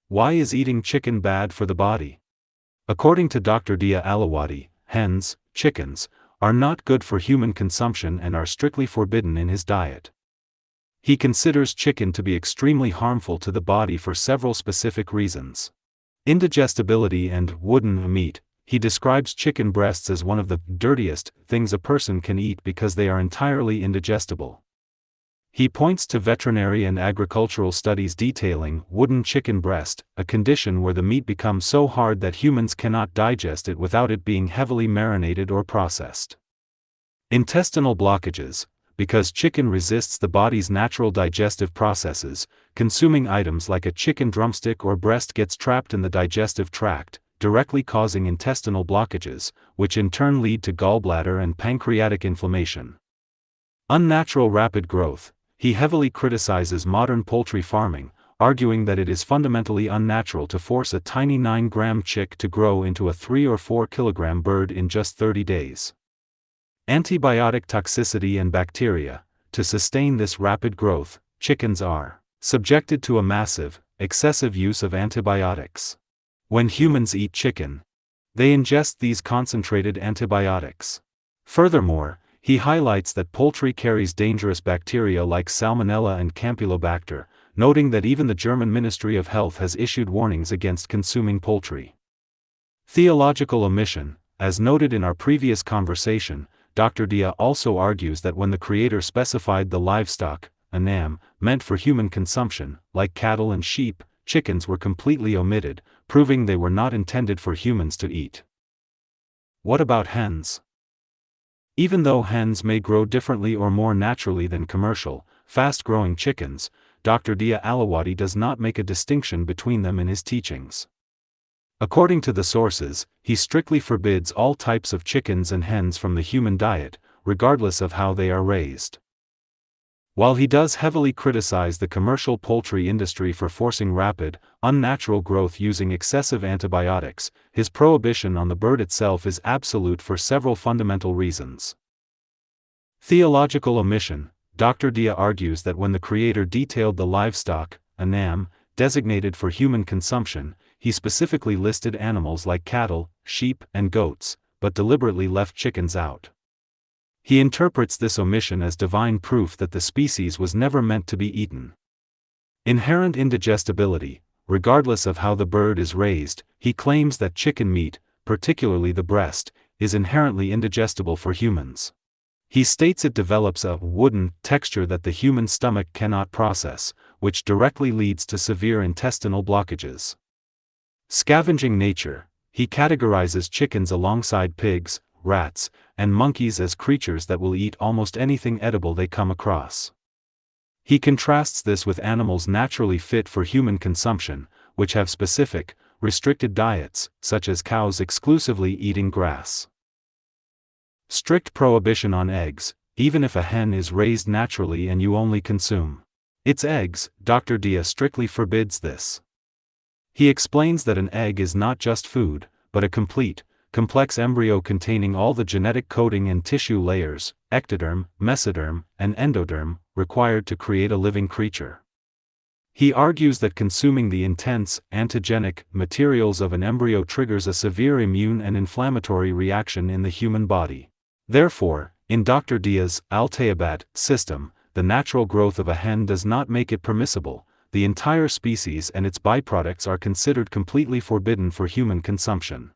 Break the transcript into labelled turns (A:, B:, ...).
A: Why is eating chicken bad for the body? According to Dr. Diaa Al-awady, hens, chickens, are not good for human consumption and are strictly forbidden in his diet. He considers chicken to be extremely harmful to the body for several specific reasons. Indigestibility and wooden meat. He describes chicken breasts as one of the dirtiest things a person can eat because they are entirely indigestible. He points to veterinary and agricultural studies detailing wooden chicken breast, a condition where the meat becomes so hard that humans cannot digest it without it being heavily marinated or processed. Intestinal blockages. Because chicken resists the body's natural digestive processes, consuming items like a chicken drumstick or breast gets trapped in the digestive tract, directly causing intestinal blockages, which in turn lead to gallbladder and pancreatic inflammation. Unnatural rapid growth. He heavily criticizes modern poultry farming, arguing that it is fundamentally unnatural to force a tiny 9-gram chick to grow into a 3 or 4 kilogram bird in just 30 days. Antibiotic toxicity and bacteria. To sustain this rapid growth, chickens are subjected to a massive, excessive use of antibiotics. When humans eat chicken, they ingest these concentrated antibiotics. Furthermore, he highlights that poultry carries dangerous bacteria like Salmonella and Campylobacter, noting that even the German Ministry of Health has issued warnings against consuming poultry. Theological omission. As noted in our previous conversation, Dr. Diaa also argues that when the Creator specified the livestock, anam, meant for human consumption, like cattle and sheep, chickens were completely omitted, proving they were not intended for humans to eat. What about hens? Even though hens may grow differently or more naturally than commercial, fast-growing chickens, Dr. Diaa Al-awady does not make a distinction between them in his teachings. According to the sources, he strictly forbids all types of chickens and hens from the human diet, regardless of how they are raised. While he does heavily criticize the commercial poultry industry for forcing rapid, unnatural growth using excessive antibiotics, his prohibition on the bird itself is absolute for several fundamental reasons. Theological omission. Dr. Diaa argues that when the Creator detailed the livestock, anam, designated for human consumption, he specifically listed animals like cattle, sheep, and goats, but deliberately left chickens out. He interprets this omission as divine proof that the species was never meant to be eaten. Inherent indigestibility. Regardless of how the bird is raised, he claims that chicken meat, particularly the breast, is inherently indigestible for humans. He states it develops a wooden texture that the human stomach cannot process, which directly leads to severe intestinal blockages. Scavenging nature. He categorizes chickens alongside pigs, rats, and monkeys as creatures that will eat almost anything edible they come across. He contrasts this with animals naturally fit for human consumption, which have specific, restricted diets, such as cows exclusively eating grass. Strict prohibition on eggs. Even if a hen is raised naturally and you only consume its eggs, Dr. Diaa strictly forbids this. He explains that an egg is not just food, but a complete, complex embryo containing all the genetic coding and tissue layers, ectoderm, mesoderm, and endoderm, required to create a living creature. He argues that consuming the intense, antigenic materials of an embryo triggers a severe immune and inflammatory reaction in the human body. Therefore, in Dr. Diaa's Al-Tayabat system, the natural growth of a hen does not make it permissible. The entire species and its byproducts are considered completely forbidden for human consumption.